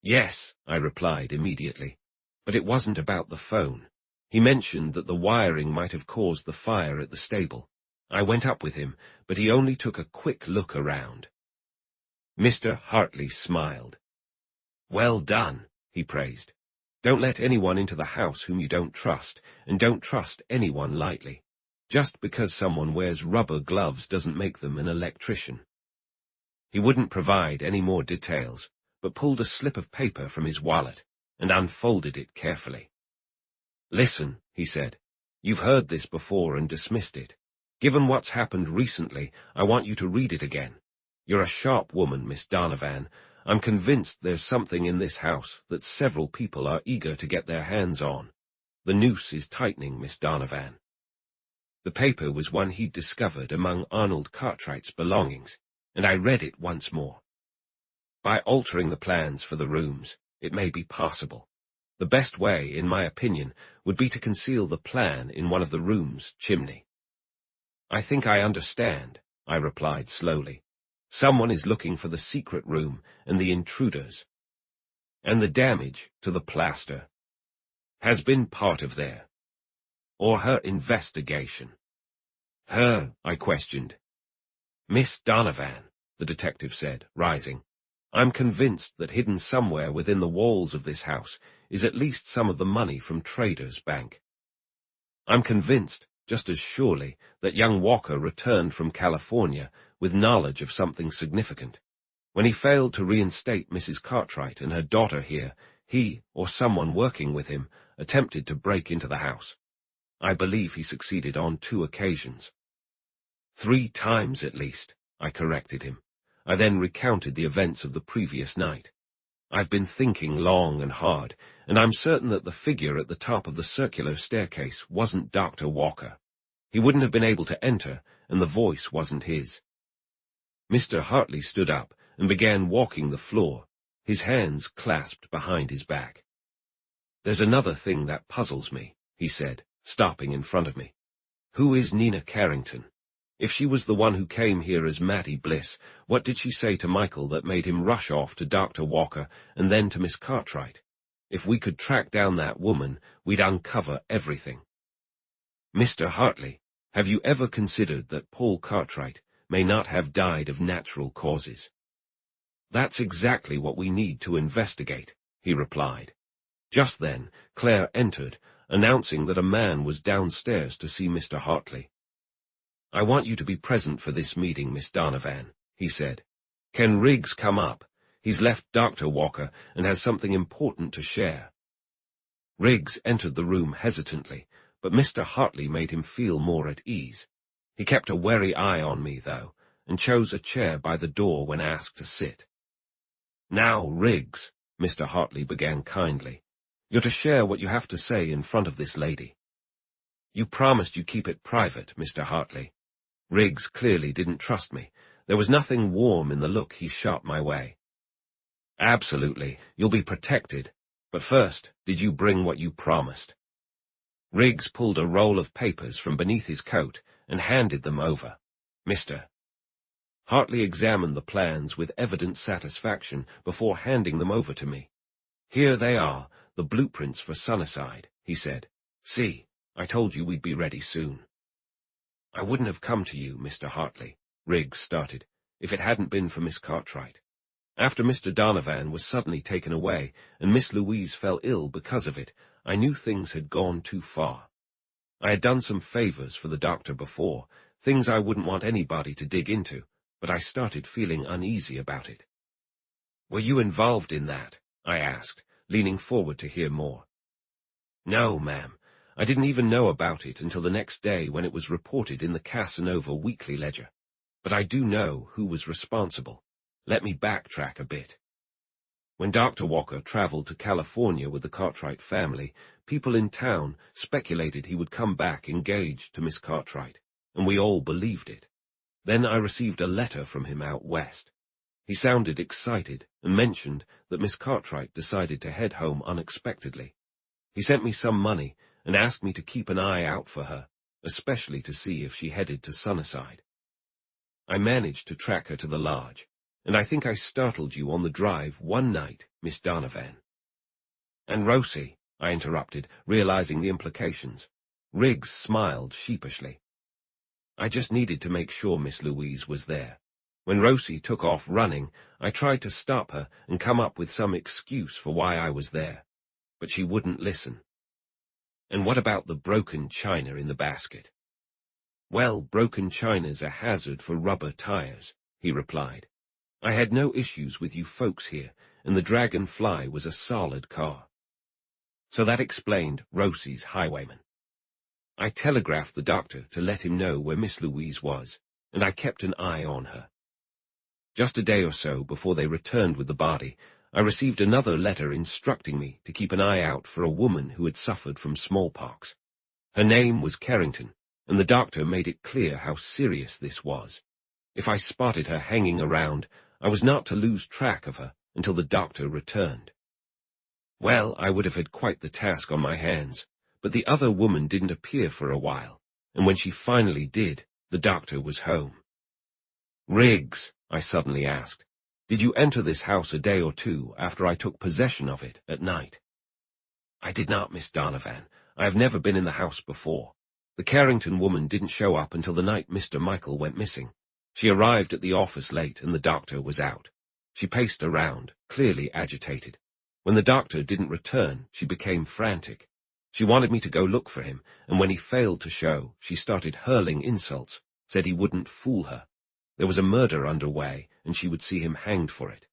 S1: "Yes," I replied immediately, "but it wasn't about the phone. He mentioned that the wiring might have caused the fire at the stable. I went up with him, but he only took a quick look around." Mr. Hartley smiled. "Well done," he praised. "Don't let anyone into the house whom you don't trust, and don't trust anyone lightly. Just because someone wears rubber gloves doesn't make them an electrician." He wouldn't provide any more details, but pulled a slip of paper from his wallet and unfolded it carefully. "Listen," he said, "you've heard this before and dismissed it. Given what's happened recently, I want you to read it again. You're a sharp woman, Miss Donovan. I'm convinced there's something in this house that several people are eager to get their hands on. The noose is tightening, Miss Donovan." The paper was one he'd discovered among Arnold Cartwright's belongings, and I read it once more. "By altering the plans for the rooms, it may be possible. The best way, in my opinion, would be to conceal the plan in one of the rooms' chimney." "I think I understand," I replied slowly. "Someone is looking for the secret room and the intruders. And the damage to the plaster has been part of her investigation." "Her?" I questioned. "Miss Donovan," the detective said, rising. "I'm convinced that hidden somewhere within the walls of this house is at least some of the money from Trader's Bank. I'm convinced, just as surely, that young Walker returned from California with knowledge of something significant. When he failed to reinstate Mrs. Cartwright and her daughter here, he, or someone working with him, attempted to break into the house. I believe he succeeded on 2 occasions. 3 times at least," I corrected him. I then recounted the events of the previous night. "I've been thinking long and hard, and I'm certain that the figure at the top of the circular staircase wasn't Dr. Walker. He wouldn't have been able to enter, and the voice wasn't his." Mr. Hartley stood up and began walking the floor, his hands clasped behind his back. "There's another thing that puzzles me," he said, stopping in front of me. "Who is Nina Carrington? If she was the one who came here as Mattie Bliss, what did she say to Michael that made him rush off to Dr. Walker and then to Miss Cartwright? If we could track down that woman, we'd uncover everything." "Mr. Hartley, have you ever considered that Paul Cartwright may not have died of natural causes?" "That's exactly what we need to investigate," he replied. Just then, Claire entered, announcing that a man was downstairs to see Mr. Hartley. "I want you to be present for this meeting, Miss Donovan," he said. "Can Riggs come up? He's left Dr. Walker and has something important to share." Riggs entered the room hesitantly, but Mr. Hartley made him feel more at ease. He kept a wary eye on me, though, and chose a chair by the door when asked to sit. "Now, Riggs," Mr. Hartley began kindly, "you're to share what you have to say in front of this lady." "You promised you'd keep it private, Mr. Hartley." Riggs clearly didn't trust me. There was nothing warm in the look he shot my way. "Absolutely. You'll be protected. But first, did you bring what you promised?" Riggs pulled a roll of papers from beneath his coat and handed them over. "Mr." Hartley examined the plans with evident satisfaction before handing them over to me. "Here they are, the blueprints for Sunnyside," he said. "See, I told you we'd be ready soon." "I wouldn't have come to you, Mr. Hartley," Riggs started, "if it hadn't been for Miss Cartwright. After Mr. Donovan was suddenly taken away, and Miss Louise fell ill because of it, I knew things had gone too far. I had done some favors for the doctor before, things I wouldn't want anybody to dig into, but I started feeling uneasy about it." "Were you involved in that?" I asked, leaning forward to hear more. "No, ma'am. I didn't even know about it until the next day when it was reported in the Casanova Weekly Ledger. But I do know who was responsible. Let me backtrack a bit. When Dr. Walker traveled to California with the Cartwright family, people in town speculated he would come back engaged to Miss Cartwright, and we all believed it. Then I received a letter from him out west. He sounded excited and mentioned that Miss Cartwright decided to head home unexpectedly. He sent me some money and asked me to keep an eye out for her, especially to see if she headed to Sunnyside. I managed to track her to the lodge, and I think I startled you on the drive one night, Miss Donovan. And Rosie, I interrupted, realizing the implications. Riggs smiled sheepishly. I just needed to make sure Miss Louise was there. When Rosie took off running, I tried to stop her and come up with some excuse for why I was there, but she wouldn't listen. And what about the broken china in the basket? Well, broken china's a hazard for rubber tires, he replied. I had no issues with you folks here, and the Dragonfly was a solid car. So that explained Rosie's highwayman. I telegraphed the doctor to let him know where Miss Louise was, and I kept an eye on her. Just a day or so before they returned with the body, I received another letter instructing me to keep an eye out for a woman who had suffered from smallpox. Her name was Carrington, and the doctor made it clear how serious this was. If I spotted her hanging around, I was not to lose track of her until the doctor returned. Well, I would have had quite the task on my hands, but the other woman didn't appear for a while, and when she finally did, the doctor was home. Riggs, I suddenly asked, did you enter this house a day or two after I took possession of it at night? I did not, Miss Donovan. I have never been in the house before. The Carrington woman didn't show up until the night Mr. Michael went missing. She arrived at the office late and the doctor was out. She paced around, clearly agitated. When the doctor didn't return, she became frantic. She wanted me to go look for him, and when he failed to show, she started hurling insults, said he wouldn't fool her. There was a murder underway, and she would see him hanged for it.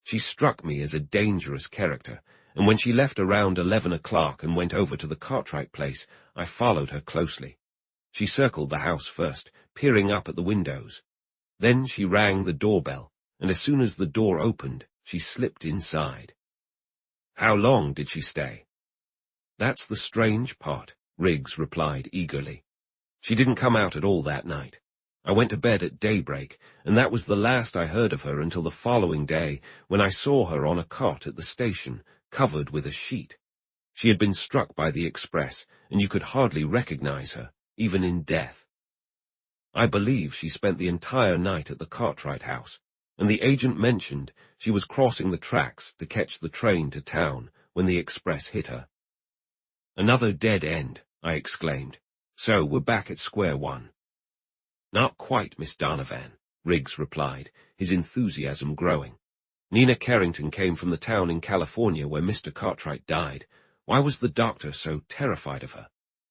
S1: She struck me as a dangerous character, and when she left around 11 o'clock and went over to the Cartwright place, I followed her closely. She circled the house first, peering up at the windows. Then she rang the doorbell, and as soon as the door opened, she slipped inside. How long did she stay? That's the strange part, Riggs replied eagerly. She didn't come out at all that night. I went to bed at daybreak, and that was the last I heard of her until the following day, when I saw her on a cot at the station, covered with a sheet. She had been struck by the express, and you could hardly recognize her, even in death. I believe she spent the entire night at the Cartwright house, and the agent mentioned she was crossing the tracks to catch the train to town when the express hit her. Another dead end, I exclaimed. So we're back at square one. Not quite, Miss Donovan, Riggs replied, his enthusiasm growing. Nina Carrington came from the town in California where Mr. Cartwright died. Why was the doctor so terrified of her?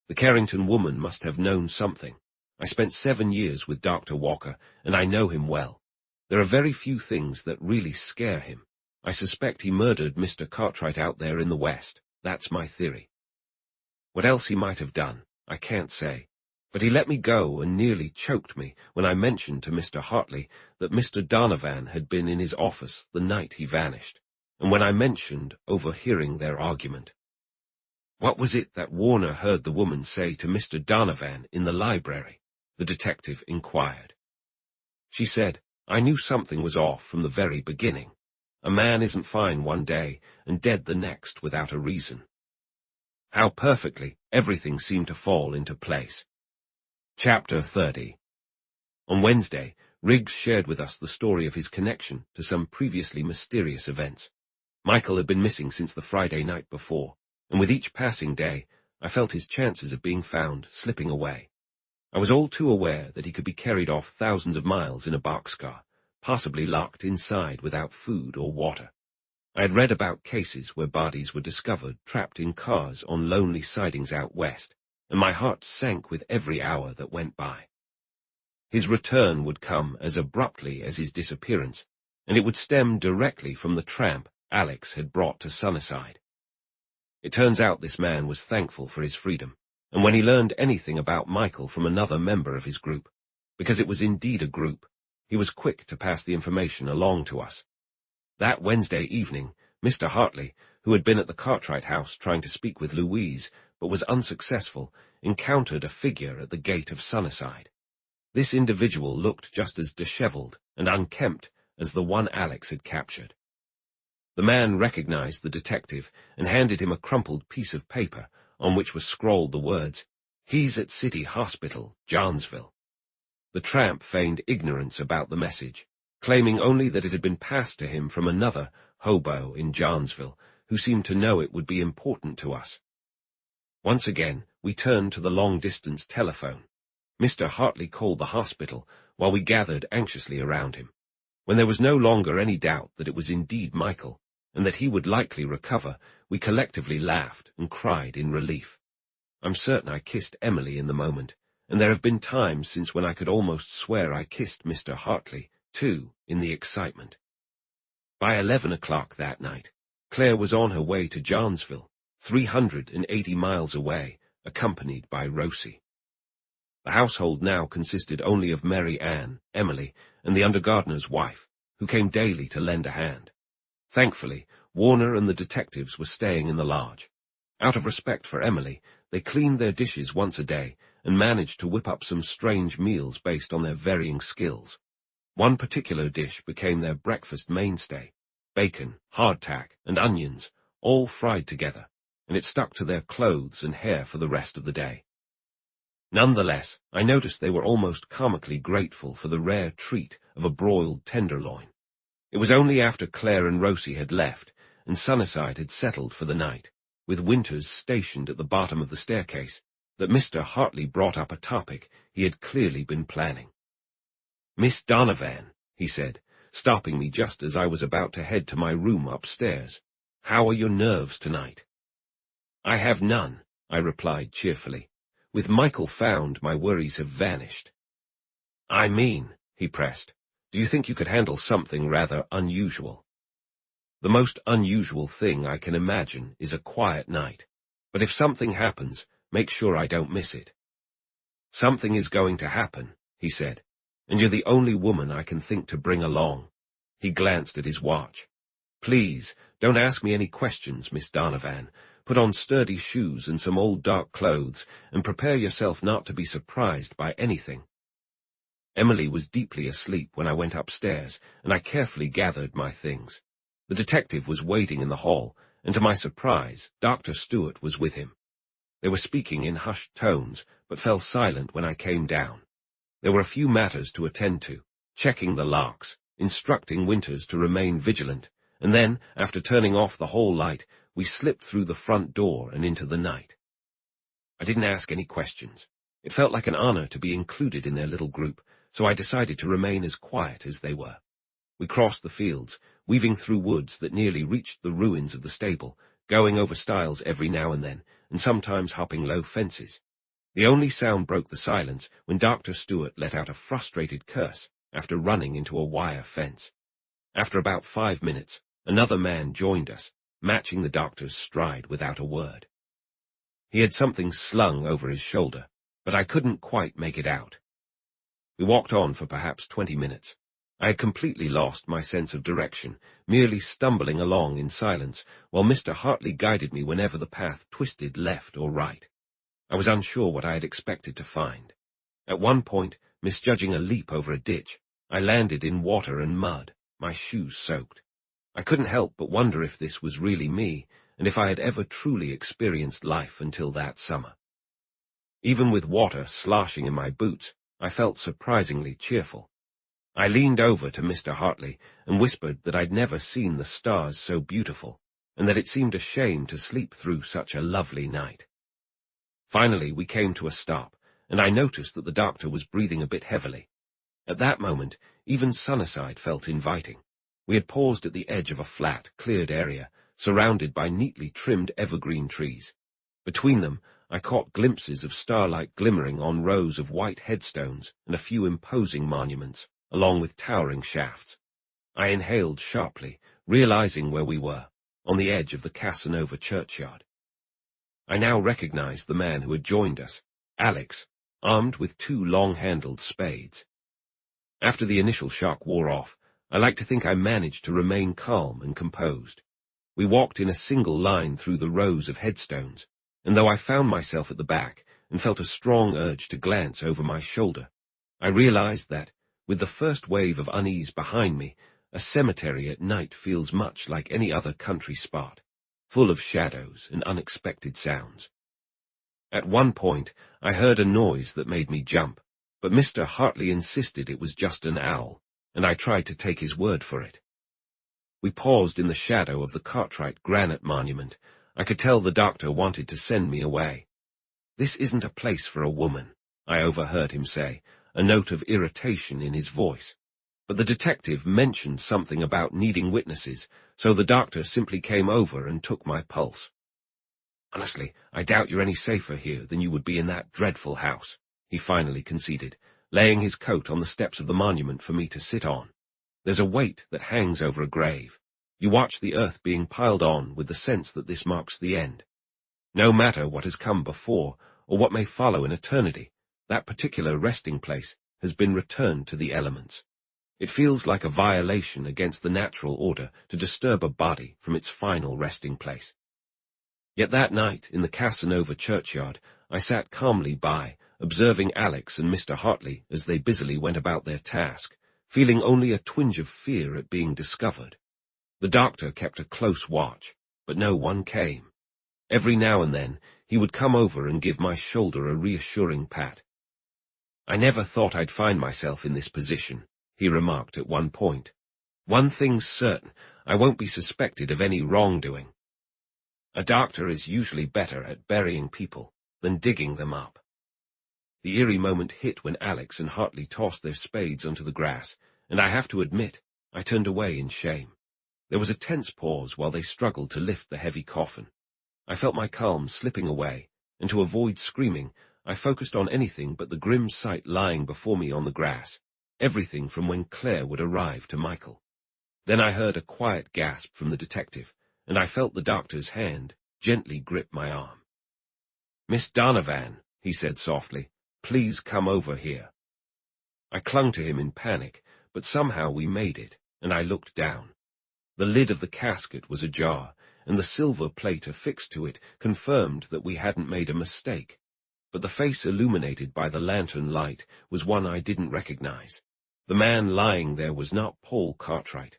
S1: The Carrington woman must have known something. I spent 7 years with Dr. Walker, and I know him well. There are very few things that really scare him. I suspect he murdered Mr. Cartwright out there in the West. That's my theory. What else he might have done, I can't say. But he let me go and nearly choked me when I mentioned to Mr. Hartley that Mr. Donovan had been in his office the night he vanished, and when I mentioned overhearing their argument. What was it that Warner heard the woman say to Mr. Donovan in the library? The detective inquired. She said, I knew something was off from the very beginning. A man isn't fine one day and dead the next without a reason. How perfectly everything seemed to fall into place. Chapter 30. On Wednesday, Riggs shared with us the story of his connection to some previously mysterious events. Michael had been missing since the Friday night before, and with each passing day, I felt his chances of being found slipping away. I was all too aware that he could be carried off thousands of miles in a boxcar, possibly locked inside without food or water. I had read about cases where bodies were discovered trapped in cars on lonely sidings out west, and my heart sank with every hour that went by. His return would come as abruptly as his disappearance, and it would stem directly from the tramp Alex had brought to Sunnyside. It turns out this man was thankful for his freedom, and when he learned anything about Michael from another member of his group, because it was indeed a group, he was quick to pass the information along to us. That Wednesday evening, Mr. Hartley, who had been at the Cartwright house trying to speak with Louise, but was unsuccessful, encountered a figure at the gate of Sunnyside. This individual looked just as dishevelled and unkempt as the one Alex had captured. The man recognized the detective and handed him a crumpled piece of paper on which was scrawled the words, "He's at City Hospital, Johnsville." The tramp feigned ignorance about the message, claiming only that it had been passed to him from another hobo in Johnsville, who seemed to know it would be important to us. Once again, we turned to the long-distance telephone. Mr. Hartley called the hospital while we gathered anxiously around him. When there was no longer any doubt that it was indeed Michael, and that he would likely recover, we collectively laughed and cried in relief. I'm certain I kissed Emily in the moment, and there have been times since when I could almost swear I kissed Mr. Hartley, too, in the excitement. By 11 o'clock that night, Claire was on her way to Johnsville, 380 miles away, accompanied by Rosie. The household now consisted only of Mary Ann, Emily, and the undergardener's wife, who came daily to lend a hand. Thankfully, Warner and the detectives were staying in the lodge. Out of respect for Emily, they cleaned their dishes once a day and managed to whip up some strange meals based on their varying skills. One particular dish became their breakfast mainstay: bacon, hardtack, and onions, all fried together, and it stuck to their clothes and hair for the rest of the day. Nonetheless, I noticed they were almost comically grateful for the rare treat of a broiled tenderloin. It was only after Claire and Rosie had left, and Sunnyside had settled for the night, with Winters stationed at the bottom of the staircase, that Mr. Hartley brought up a topic he had clearly been planning. "Miss Donovan," he said, stopping me just as I was about to head to my room upstairs, "how are your nerves tonight?" "I have none," I replied cheerfully. "With Michael found, my worries have vanished." "I mean," he pressed, "do you think you could handle something rather unusual?" "The most unusual thing I can imagine is a quiet night, but if something happens, make sure I don't miss it." "Something is going to happen," he said, "and you're the only woman I can think to bring along." He glanced at his watch. "Please, don't ask me any questions, Miss Donovan. Put on sturdy shoes and some old dark clothes, and prepare yourself not to be surprised by anything." Emily was deeply asleep when I went upstairs, and I carefully gathered my things. The detective was waiting in the hall, and to my surprise, Dr. Stewart was with him. They were speaking in hushed tones, but fell silent when I came down. There were a few matters to attend to, checking the locks, instructing Winters to remain vigilant, and then, after turning off the hall light, we slipped through the front door and into the night. I didn't ask any questions. It felt like an honor to be included in their little group, so I decided to remain as quiet as they were. We crossed the fields, weaving through woods that nearly reached the ruins of the stable, going over stiles every now and then, and sometimes hopping low fences. The only sound broke the silence when Dr. Stewart let out a frustrated curse after running into a wire fence. After about 5 minutes, another man joined us, matching the doctor's stride without a word. He had something slung over his shoulder, but I couldn't quite make it out. We walked on for perhaps 20 minutes. I had completely lost my sense of direction, merely stumbling along in silence, while Mr. Hartley guided me whenever the path twisted left or right. I was unsure what I had expected to find. At one point, misjudging a leap over a ditch, I landed in water and mud, my shoes soaked. I couldn't help but wonder if this was really me, and if I had ever truly experienced life until that summer. Even with water sloshing in my boots, I felt surprisingly cheerful. I leaned over to Mr. Hartley and whispered that I'd never seen the stars so beautiful, and that it seemed a shame to sleep through such a lovely night. Finally, we came to a stop, and I noticed that the doctor was breathing a bit heavily. At that moment, even Sunnyside felt inviting. We had paused at the edge of a flat, cleared area, surrounded by neatly trimmed evergreen trees. Between them, I caught glimpses of starlight glimmering on rows of white headstones and a few imposing monuments, along with towering shafts. I inhaled sharply, realizing where we were, on the edge of the Casanova churchyard. I now recognized the man who had joined us, Alex, armed with 2 long-handled spades. After the initial shock wore off, I like to think I managed to remain calm and composed. We walked in a single line through the rows of headstones, and though I found myself at the back and felt a strong urge to glance over my shoulder, I realized that, with the first wave of unease behind me, a cemetery at night feels much like any other country spot, full of shadows and unexpected sounds. At one point, I heard a noise that made me jump, but Mr. Hartley insisted it was just an owl, and I tried to take his word for it. We paused in the shadow of the Cartwright granite monument. I could tell the doctor wanted to send me away. "This isn't a place for a woman," I overheard him say, a note of irritation in his voice. But the detective mentioned something about needing witnesses, so the doctor simply came over and took my pulse. "Honestly, I doubt you're any safer here than you would be in that dreadful house," he finally conceded, laying his coat on the steps of the monument for me to sit on. "There's a weight that hangs over a grave. You watch the earth being piled on with the sense that this marks the end. No matter what has come before or what may follow in eternity, that particular resting place has been returned to the elements. It feels like a violation against the natural order to disturb a body from its final resting place." Yet that night, in the Casanova churchyard, I sat calmly by, observing Alex and Mr. Hartley as they busily went about their task, feeling only a twinge of fear at being discovered. The doctor kept a close watch, but no one came. Every now and then, he would come over and give my shoulder a reassuring pat. "I never thought I'd find myself in this position," he remarked at one point. "One thing's certain, I won't be suspected of any wrongdoing. A doctor is usually better at burying people than digging them up." The eerie moment hit when Alex and Hartley tossed their spades onto the grass, and I have to admit, I turned away in shame. There was a tense pause while they struggled to lift the heavy coffin. I felt my calm slipping away, and to avoid screaming, I focused on anything but the grim sight lying before me on the grass, everything from when Claire would arrive to Michael. Then I heard a quiet gasp from the detective, and I felt the doctor's hand gently grip my arm. "Miss Donovan," he said softly, "please come over here." I clung to him in panic, but somehow we made it, and I looked down. The lid of the casket was ajar, and the silver plate affixed to it confirmed that we hadn't made a mistake. But the face illuminated by the lantern light was one I didn't recognize. The man lying there was not Paul Cartwright.